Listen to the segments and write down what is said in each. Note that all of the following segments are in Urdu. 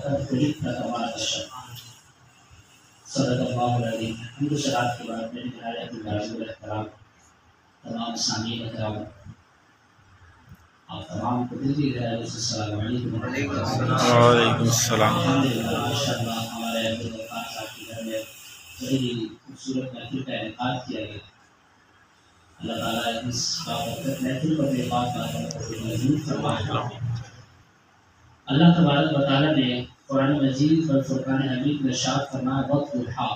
لقد خلقت كما تشاء صدق اللہ العظیم۔ حمد و صلوات کے بعد میرے نہایت معزز احترام تمام سامعین اکرام، آپ تمام کو دل کی گہرائیوں سے السلام علیکم وعلیکم السلام۔ ماشاء اللہ ہمارے عبدالغفار صاحب کے گھر میں بڑی خوبصورت محفل کا انعقاد کیا گیا۔ اللہ تعالیٰ اس بابرکت محفل پر اپنے پاک بارگاہ کو موجود فرمائے۔ اللہ تبارک و تعالیٰ نے قرآن مجید پر فرقان حمید میں ارشاد فرمایا والضحیٰ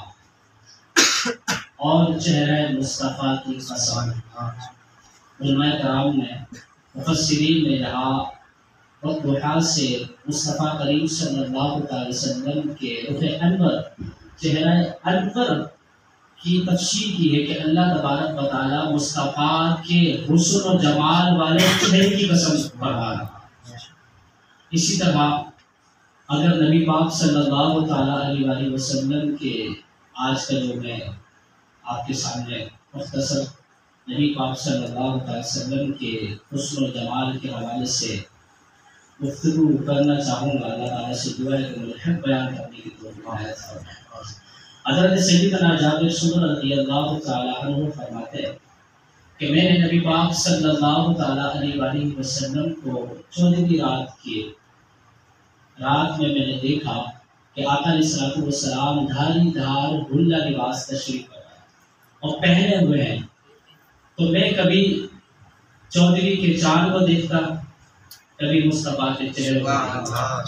اور چہرہ مصطفیٰ کی قسم۔ علماء کرام نے مفسرین نے یہاں والضحیٰ سے مصطفیٰ کریم صلی اللہ علیہ وسلم کے رخ انور چہرہ انور کی تفسیر کی ہے کہ اللہ تبارک و تعالیٰ مصطفیٰ کے حسن و جمال والے چہرے کی قسم فرما رہا۔ اسی طرح اگر نبی پاک صلی اللہ تعالیٰ علیہ وسلم کے آج کا جو میں آپ کے سامنے مختصر نبی پاک صلی اللہ علیہ وسلم کے حسن و جمال کے حوالے سے گفتگو کرنا چاہوں گا، اللہ تعالیٰ سے دعا ہے کہ مجھے حق بیان کرنے کی توفیق عنایت فرمائے۔ حضرت سیدنا جابر صدر رضی اللہ تعالیٰ عنہ فرماتے ہیں کہ میں نے نبی پاک صلی اللہ تعالیٰ علیہ وسلم کو 14ویں رات میں نے دیکھا کہ آقا علیہ السلام دھاری دھار بھلا لباس تشریف لائے اور پہنے ہوئے ہیں۔ تو میں کبھی 14ویں کے چاند کو دیکھتا، کبھی مصطفیٰ کے چہرے کو دیکھتا۔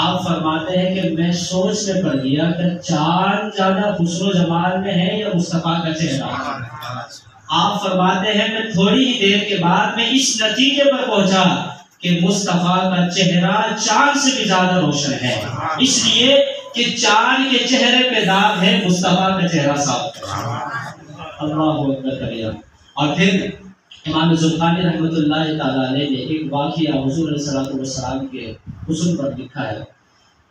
آپ فرماتے ہیں کہ میں سوچ میں پڑ گیا کہ چاند زیادہ حسن و جمال میں ہے یا مصطفیٰ کا چہرہ۔ آپ فرماتے ہیں کہ تھوڑی ہی دیر کے بعد میں اس نتیجے پر پہنچا کہ مصطفیٰ کا چہرہ چاند سے بھی زیادہ روشن ہے، اس لیے کہ چاند کے چہرے پہ داغ ہے، مصطفیٰ کا چہرہ صاف ہے۔ اللہ اکبر کبیرہ۔ اور پھر امام زرقانی رحمۃ اللہ تعالیٰ علیہ نے ایک واقعہ حضور علیہ السلام کے حسن پر لکھا ہے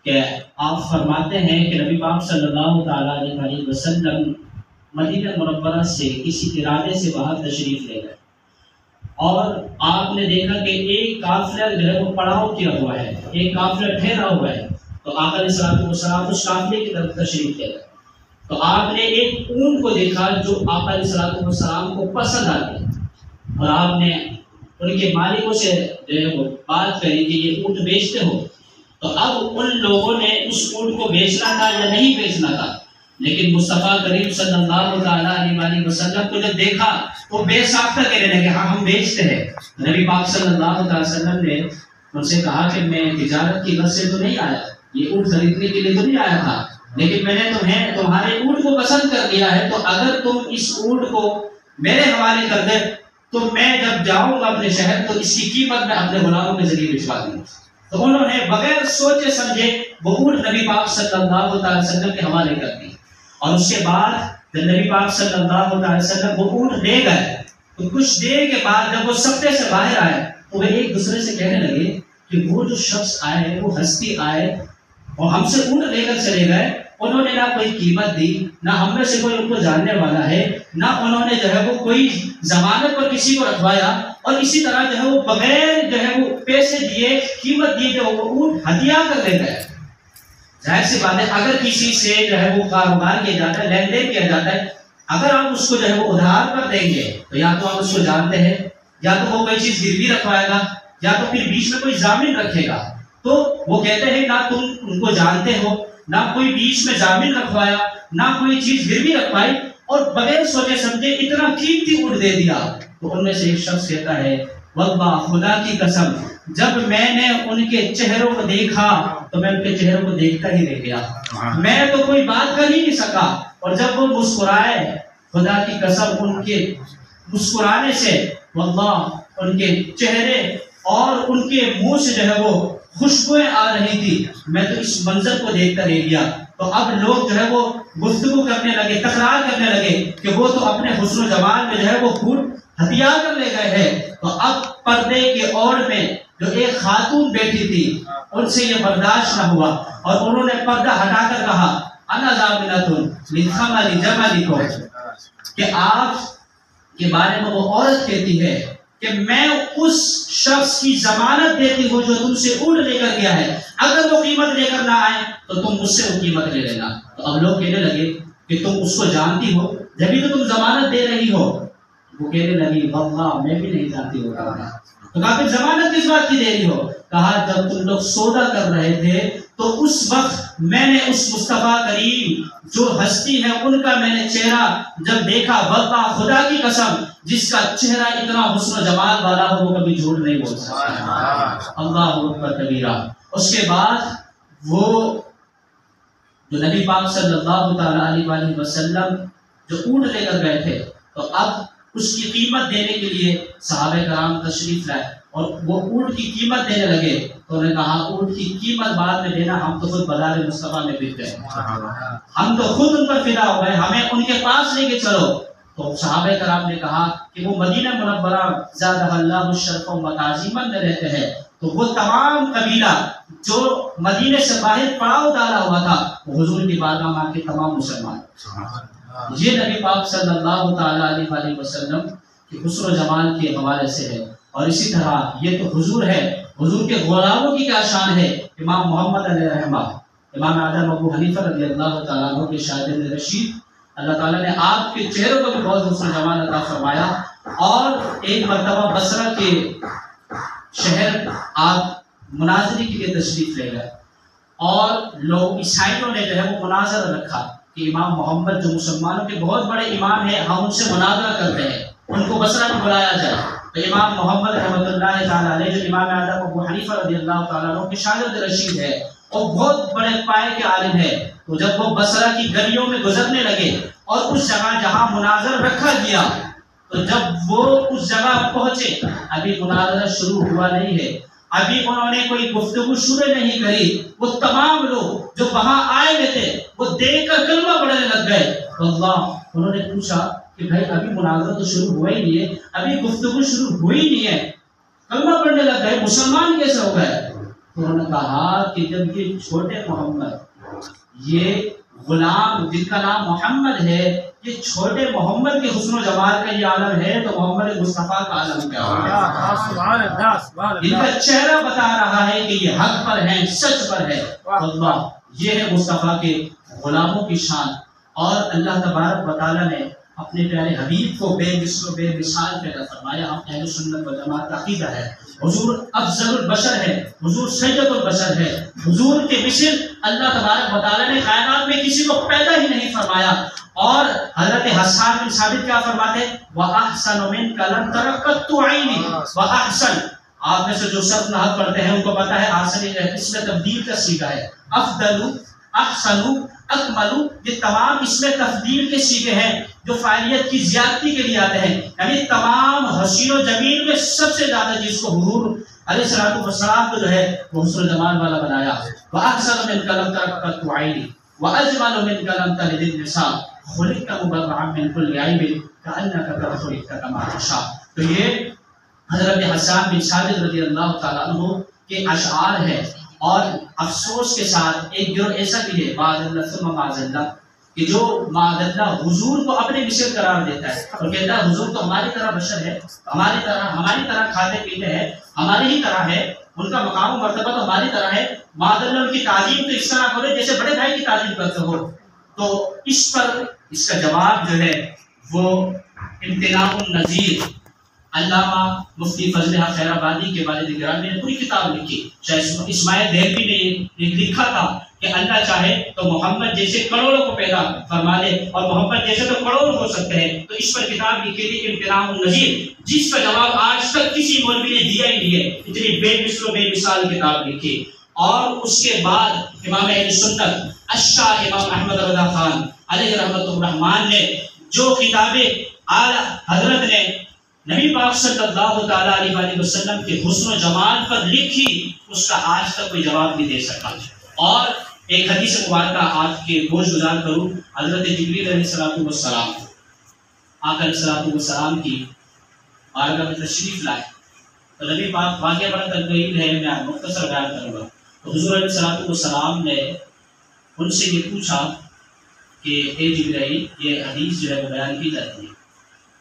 کہ آپ فرماتے ہیں کہ نبی پاک صلی اللہ تعالیٰ علیہ وسلم مدینہ منورہ سے کسی ارادے سے باہر تشریف لے گئے اور آپ نے دیکھا کہ ایک قافلہ جو ہے وہ پڑاؤ کیا ہوا ہے، ایک قافلہ ٹھہرا ہوا ہے۔ تو آقا علیہ السلام اس قافلے کی طرف تشریف لے گئے تو آپ نے ایک اونٹ کو دیکھا جو آقا علیہ السلام کو پسند آتی اور آپ نے ان کے مالکوں سے جو ہے وہ بات کری کہ یہ اونٹ بیچتے ہو۔ تو اب ان لوگوں نے اس اونٹ کو بیچنا تھا یا نہیں بیچنا تھا، لیکن مصطفیٰ کریم صلی اللہ تعالیٰ علیہ وسلم کو جب دیکھا وہ بے ساختہ کہنے لگے ہاں ہم بیچتے ہیں۔ نبی پاک صلی اللہ علیہ وسلم نے ان سے کہا کہ میں تجارت کی غرض سے تو نہیں آیا، یہ اونٹ خریدنے کے لیے تو نہیں آیا تھا، لیکن میں نے تمہارے اونٹ کو پسند کر دیا ہے، تو اگر تم اس اونٹ کو میرے حوالے کر دے تو میں جب جاؤں گا اپنے شہر تو اس کی قیمت میں اپنے غلاموں کے ذریعے بھجوا دوں گا۔ تو انہوں نے بغیر سوچے سمجھے وہ اونٹ نبی پاک صلی اللہ علیہ وسلم کے حوالے کر دی، اور اس کے بعد جب نبی پاک صلی اللہ علیہ وسلم وہ اونٹ لے گئے تو کچھ دیر کے بعد جب وہ صفے سے باہر آئے تو وہ ایک دوسرے سے کہنے لگے کہ وہ جو شخص آئے، وہ ہستی آئے اور ہم سے اونٹ لے کر چلے گئے، انہوں نے نہ کوئی قیمت دی، نہ ہم میں سے کوئی ان کو جاننے والا ہے، نہ انہوں نے جو ہے وہ کوئی ضمانت پر کسی کو رکھوایا، اور اسی طرح جو ہے وہ بغیر جو ہے وہ پیسے دیے، قیمت دیے کہ وہ اونٹ ہدیہ کر لے گئے۔ ظاہر سی بات ہے اگر کسی سے جو ہے وہ کاروبار کیا جاتا ہے، لین دین کیا جاتا ہے، اگر آپ اس کو جو ہے وہ ادھار پر دیں گے تو یا تو آپ اس کو جانتے ہیں، یا تو وہ کوئی چیز گروی رکھوائے گا، یا تو پھر بیچ میں کوئی ضامن رکھے گا۔ تو وہ کہتے ہیں نہ تم ان کو جانتے ہو، نہ کوئی بیچ میں ضامن رکھوایا، نہ کوئی چیز گروی رکھوائی، اور بغیر سوچے سمجھے اتنا قیمتی اونٹ دے دیا۔ تو ان میں سے ایک شخص کہتا ہے واللہ خدا کی قسم جب میں نے ان کے چہروں کو دیکھا تو میں ان کے چہروں کو دیکھتا ہی رہ گیا، میں تو کوئی بات کر ہی نہیں سکا، اور جب وہ مسکرائے خدا کی قسم ان کے مسکرانے سے واللہ ان کے چہرے اور ان کے منہ سے جو ہے وہ خوشبوئیں آ رہی تھی، میں تو اس منظر کو دیکھ کر رہ گیا۔ تو اب لوگ جو ہے وہ گفتگو کرنے لگے، تکرار کرنے لگے کہ وہ تو اپنے حسن و جمال میں جو ہے وہ خود ہتھیا کر لے گئے ہیں۔ تو اب پردے کے اوڑ میں جو ایک خاتون بیٹھی تھی ان سے یہ برداشت نہ ہوا، اور انہوں نے پردہ ہٹا کر کہا انا ضامنۃ من خمل جملکم، کہ آپ کے بارے میں وہ عورت کہتی ہے کہ میں اس شخص کی ضمانت دیتی ہوں جو تم سے اونٹ لے کر گیا ہے، اگر وہ قیمت لے کر نہ آئے تو تم مجھ سے وہ قیمت لے لینا۔ تو اب لوگ کہنے لگے کہ تم اس کو جانتی ہو، جبھی تو تم ضمانت دے رہی ہو۔ وہ کہنے لگی واللہ میں بھی نہیں جانتی ہوگا۔ تو کہا پھر ضمانت کس بات کی دے رہی ہو؟ کہا جب تم لوگ سودا کر رہے تھے تو اس وقت میں نے اس مصطفیٰ کریم جو ہستی ہے ان کا میں نے چہرہ جب دیکھا، واللہ خدا کی قسم جس کا چہرہ اتنا حسن و جمال والا ہو وہ کبھی جھوٹ نہیں بول سکتا۔ اللہ اکبر کبیرہ۔ اس کے بعد وہ جو نبی پاک صلی اللہ تعالیٰ علیہ وسلم جو اونٹ لے کر گئے تھے، تو اب اس کی قیمت دینے کے لیے صحابہ کرام تشریف لائے اور وہ اونٹ کی قیمت دینے لگے۔ تو انہوں نے کہا اونٹ کی قیمت بعد میں دینا، ہم تو خود بازار مصطفیٰ میں بک گئے، ہم تو خود ان پر فدا ہو گئے، ہمیں ان کے پاس لے کے چلو۔ تو صحابہ کرام نے کہا کہ وہ مدینہ منورہ زادہ اللہ الشرف و تعظیما میں رہتے ہیں، تو وہ تمام قبیلہ جو مدینے سے باہر پڑاؤ ڈالا ہوا تھا وہ حضور کی بارگاہ میں آ کے تمام مسلمان۔ یہ نبی پاک صلی اللہ تعالیٰ علیہ وسلم کے حسن و جمال کے حوالے سے ہے۔ اور اسی طرح یہ تو حضور ہے، حضور کے غلاموں کی کیا شان ہے۔ امام محمد علیہ رحمہ، امام اعظم ابو حنیفہ رضی اللہ تعالیٰ عنہ کے شاگرد رشید، اللہ تعالیٰ نے آپ کے چہروں کو بھی بہت حسن و جمال عطا فرمایا۔ اور ایک مرتبہ بصرہ کے شہر آپ مناظرے کے لیے تشریف لے گئے اور لوگ عیسائیوں نے جو ہے وہ مناظرہ رکھا کہ امام محمد جو مسلمانوں کے بہت بڑے امام ہیں، ہم ان سے مناظرہ کرتے ہیں، ان کو بصرہ میں بلایا جائے۔ تو امام محمد رحمۃ اللہ تعالیٰ علیہ جو امام اعظم ابو حنیفہ رضی اللہ تعالیٰ عنہ کے شاگرد رشید ہے اور بہت بڑے پائے کے عالم ہے، تو جب وہ بصرہ کی گلیوں میں گزرنے لگے اور اس جگہ جہاں مناظرہ رکھا گیا، تو جب وہ اس جگہ پہنچے، ابھی مناظرہ شروع ہوا نہیں ہے، ابھی انہوں نے کوئی گفتگو شروع نہیں کری، وہ تمام لوگ جو وہاں آئے ہوئے تھے وہ دیکھ کر کلمہ پڑھنے لگ گئے۔ اللہ، انہوں نے پوچھا کہ بھائی ابھی مناظرہ تو شروع ہوا ہی نہیں ہے، ابھی گفتگو شروع ہوئی نہیں ہے، کلمہ پڑھنے لگ گئے، مسلمان کیسے ہو گئے؟ تو انہوں نے کہا کہ جب یہ چھوٹے محمد، یہ غلام جن کا نام محمد ہے، یہ چھوٹے محمد کے حسن و جمال کا یہ عالم ہے تو محمد مصطفیٰ کا عالم کیا ہوگا؟ ان کا چہرہ بتا رہا ہے کہ یہ حق پر ہے، سچ پر ہے۔ اللہ، یہ ہے مصطفیٰ کے غلاموں کی شان۔ اور اللہ تبارک و تعالیٰ نے اپنے پیارے حبیب کو بے مثل و بے مثال پیدا فرمایا۔ ہم اہل سنت و جماعت کا عقیدہ ہے حضور افضل البشر ہے، حضور سید البشر ہے، حضور کے مثل اللہ تبارک و تعالیٰ نے کائنات میں کسی کو پیدا ہی نہیں فرمایا۔ اور حضرت حسان بن ثابت کیا فرماتے ہیں؟ وَأَحْسَنُ مِنْكَ لَمْ تَرَ قَطُّ عَيْنِي وَأَحْسَنُ۔ آپ میں سے جو صرف نحو پڑھتے ہیں ان کو پتا ہے آسن اس میں تبدیل کا صیغہ ہے، افضل، احسن، اکمل، یہ تمام اس میں تفضیل کے صیغے ہیں جو فاعلیت کی زیادتی کے لیے آتے ہیں، یعنی تمام حسین و جمیل میں سب سے زیادہ جس کو حضور علیہ الصلوۃ والسلام کو جو ہے وہ حسن و جمال والا بنایا۔ وَأَحْسَنُ مِنْكَ لَمْ تَرَ قَطُّ عَيْنِي وَأَجْمَلُ مِنْكَ لَمْ تَلِدِ النِّسَاءُ خُلِقْتَ مُبَرَّأً مِنْ كُلِّ عَيْبٍ كَأَنَّكَ قَدْ خُلِقْتَ كَمَا تَشَاءُ۔ تو یہ حضرت حسان بن ثابت رضی اللہ تعالیٰ عنہ کے اشعار ہیں۔ اور افسوس کے ساتھ ایک گروہ ایسا بھی ہے معاذ اللہ ثم معاذ اللہ کہ جو معاذ اللہ حضور کو اپنے مثل قرار دیتا ہے اور کہتا ہے حضور تو ہماری طرح بشر ہے، ہماری طرح کھاتے پیتے ہیں، ہماری ہی طرح ہے، ان کا مقام و مرتبہ تو ہماری طرح ہے، معاذ اللہ ان کی تعظیم تو اس طرح کرو جیسے بڑے بھائی کی تعظیم کرتے ہو۔ تو اس پر اس کا جواب جو ہے وہ امتناع النظیر علامہ مفتی فضل حق خیر آبادی کے والد گرامی نے پوری کتاب لکھی۔ اسماعیل دہلوی نے لکھا تھا کہ اللہ چاہے تو محمد جیسے کروڑوں کو پیدا فرما دے اور محمد جیسے تو کروڑوں ہو سکتے ہیں۔ تو اس پر کتاب لکھی تھی امتناع النظیر، جس کا جواب آج تک کسی مولوی نے دیا ہی نہیں ہے، اتنی بے مثل و بے مثال کتاب لکھی۔ اور اس کے بعد امام اہل سنت الشاہ امام احمد رضا خان علیہ رحمۃ الرحمان نے جو کتابیں اعلیٰ حضرت نے نبی پاک صلی اللہ تعالیٰ علیہ وسلم کے حسن و جمال پر لکھی، اس کا آج تک کوئی جواب نہیں دے سکا۔ اور ایک حدیث مبارکہ آج کے گوش گزار کروں، حضرت جبریل علیہ السلام آقا علیہ السلام کی بارگاہ میں تشریف لائے تو نبی پاک واقعہ بڑا تنقید ہے، میں مختصر بیان کروں گا۔ تو حضور علیہ السلام نے ان سے یہ پوچھا کہ اے جبرائیل، یہ حدیث جو ہے وہ بیان کی جاتی ہے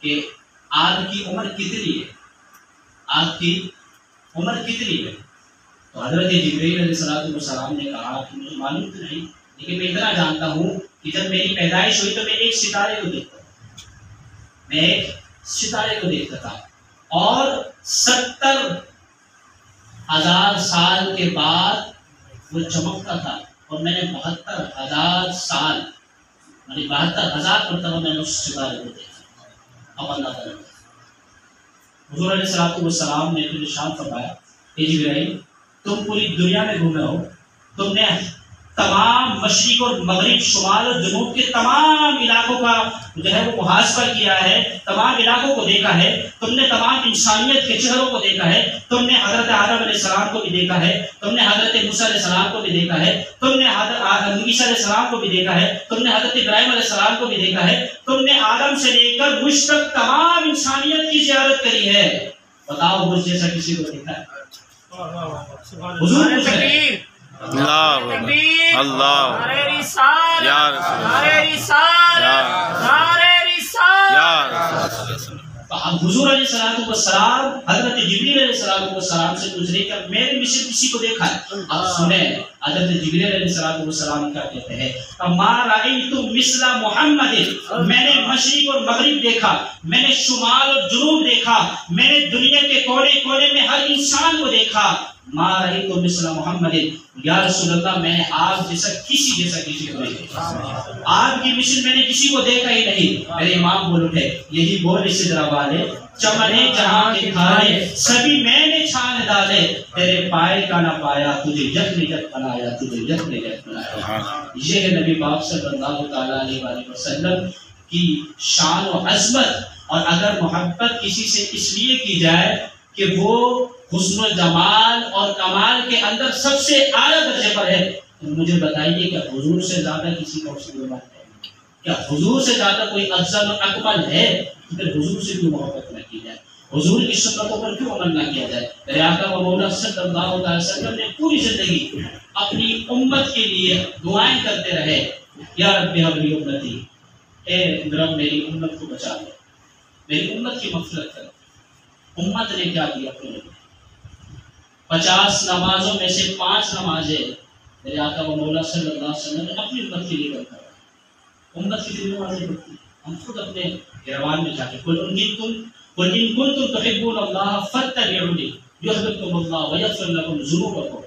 کہ آدم کی عمر کتنی ہے؟ آپ کی عمر کتنی ہے؟ تو حضرت جبرائیل علیہ السلام نے کہا کہ مجھے معلوم تو نہیں، لیکن میں اتنا جانتا ہوں کہ جب میری پیدائش ہوئی تو میں ایک ستارے کو دیکھتا تھا، میں ایک ستارے کو دیکھتا تھا، اور 70,000 سال کے بعد وہ چمکتا تھا، اور میں نے 72,000 سال یعنی 72,000 مرتبہ میں نے اس ستارے کو دیکھا اب اللہ تعالیٰ۔ حضور علیہ السلام نے پھر ارشاد فرمایا کہ جبرائیل تم پوری دنیا میں گھومے ہو، تم نے تمام مشرق اور مغرب، شمال اور جنوب کے تمام علاقوں کا جو ہے وہ محاصرہ کیا ہے، تمام علاقوں کو دیکھا ہے، تم نے تمام انسانیت کے چہروں کو دیکھا ہے، تم نے حضرت آدم علیہ السلام کو بھی دیکھا ہے، تم نے حضرت موسیٰ علیہ السلام کو بھی دیکھا ہے، تم نے حضرت عیسیٰ علیہ السلام کو بھی دیکھا ہے، تم نے حضرت ابراہیم علیہ السلام کو بھی دیکھا ہے، تم نے آدم سے لے کر مجھ تک تمام انسانیت کی زیارت کری ہے، بتاؤ مجھ جیسا کسی کو دیکھا ہے؟ حضور اللہ اللہ یا حضور علیہ السلام حضرت جبرائیل علیہ السلام سے پوچھ رہے کہ میں نے کسی کو دیکھا ہے؟ آپ سنیں حضرت جبرائیل علیہ السلام کیا کہتے ہیں، ما رأیت مثل محمد، میں نے مشرق اور مغرب دیکھا، میں نے شمال اور جنوب دیکھا، میں نے دنیا کے کونے کونے میں ہر انسان کو دیکھا، ما رأیت مثل محمد، یا رسول اللہ میں نے آپ جیسا کسی کو نہیں دیکھا، آپ کی مثل میں نے کسی کو دیکھا ہی نہیں۔ میرے امام بول اٹھے یہی بول اس طرح والے، چمنے جہاں کے کھائے سبھی میں نے چھان ڈالے، تیرے پائے کا نہ پایا تجھے یکن یک بنایا، تجھے یکن یک بنایا۔ یہ ہے نبی پاک صلی اللہ تعالیٰ علیہ وسلم کی شان و عظمت۔ اور اگر محبت کسی سے اس لیے کی جائے کہ وہ حسن و جمال اور کمال کے اندر سب سے اعلیٰ درجے پر ہے، تو مجھے بتائیے کہ حضور سے زیادہ کسی کا حسن و جمال ہے؟ کیا حضور سے زیادہ کوئی افضل و اکمل ہے؟ پھر حضور سے کیوں محبت نہ کی جائے، حضور کی سنتوں پر کیوں عمل نہ کیا جائے؟ میرے آقا و مولا صلی اللہ علیہ وسلم نے پوری زندگی اپنی امت کے لیے دعائیں کرتے رہے، یا رب ہب لی امتی، اے رب میری امت کو بچا لے، میری امت کی مغفرت کر۔ امت نے کیا کیا اپنے لیے؟ 50 نمازوں میں سے 5 نمازیں میرے آقا و مولا صلی اللہ علیہ وسلم نے اپنی امت کے لیے کرتا ہے۔ امت کی کتنی نمازیں پڑھتی ہیں؟ ہم خود اپنے گھروان میں جا کے قل ان کنتم تحبون اللہ فاتبعونی یحببکم اللہ ویغفر لکم ذنوبکم،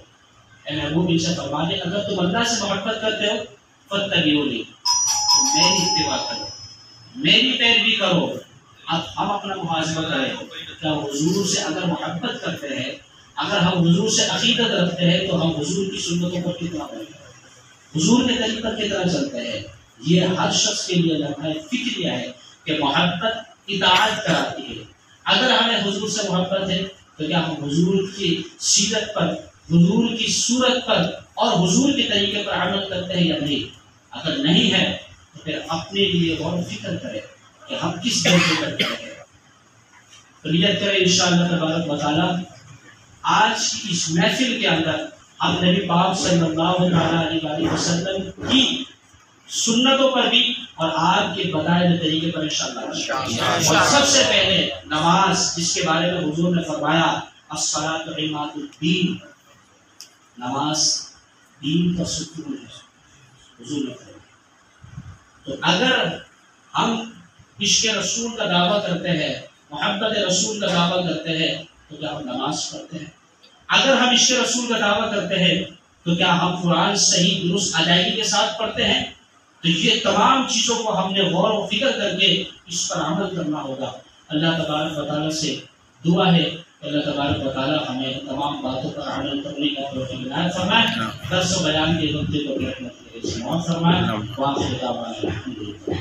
اے محبوب ان سے فرما دے اگر تم اللہ سے محبت کرتے ہو فاتبعونی، تو میری اتباع کرو، میری پیروی کرو۔ اب ہم اپنا محاسبہ کریں، کیا حضور سے اگر محبت کرتے ہیں، اگر ہم حضور سے عقیدت رکھتے ہیں، تو ہم حضور کی سنتوں پر کتنا عمل کرتے ہیں، حضور کے طریقے پر کتنا چلتے ہیں؟ یہ ہر شخص کے لیے لمحہ فکریہ ہے کہ محبت اطاعت کراتی ہے۔ اگر ہمیں حضور سے محبت ہے تو کیا ہم حضور کی سیرت پر، حضور کی صورت پر اور حضور کے طریقے پر عمل کرتے ہیں یا نہیں؟ اگر نہیں ہے تو پھر اپنے لیے غور و فکر کریں کہ ہم کس درجے پر کرتے ہیں۔ تو نیت کریں انشاءاللہ تبارک و تعالیٰ آج کی اس محفل کے اندر ہم نبی پاک صلی اللہ علیہ وسلم کی سنتوں پر بھی اور آپ کے بتائے ہوئے طریقے پر انشاءاللہ، اور سب سے پہلے نماز، جس کے بارے میں حضور نے فرمایا الصلاۃ عماد الدین، نماز دین کا ستون ہے، حضور نے فرمایا۔ تو اگر ہم عشق رسول کا دعویٰ کرتے ہیں، محبت رسول کا دعویٰ کرتے ہیں، تو کیا ہم نماز پڑھتے ہیں؟ اگر ہم عشق رسول کا دعویٰ کرتے ہیں تو کیا ہم قرآن صحیح درست ادائیگی کے ساتھ پڑھتے ہیں؟ تو یہ تمام چیزوں کو ہم نے غور و فکر کر کے اس پر عمل کرنا ہوگا۔ اللہ تبارک و تعالیٰ سے دعا ہے کہ اللہ تبارک و تعالیٰ ہمیں تمام باتوں پر عمل کرنے کا توفیق عنایت فرمائے، درس و بیان کے نقطے کو بھی رحمت سے سماعت فرمائے۔ وآخر دعوانا الحمدللہ۔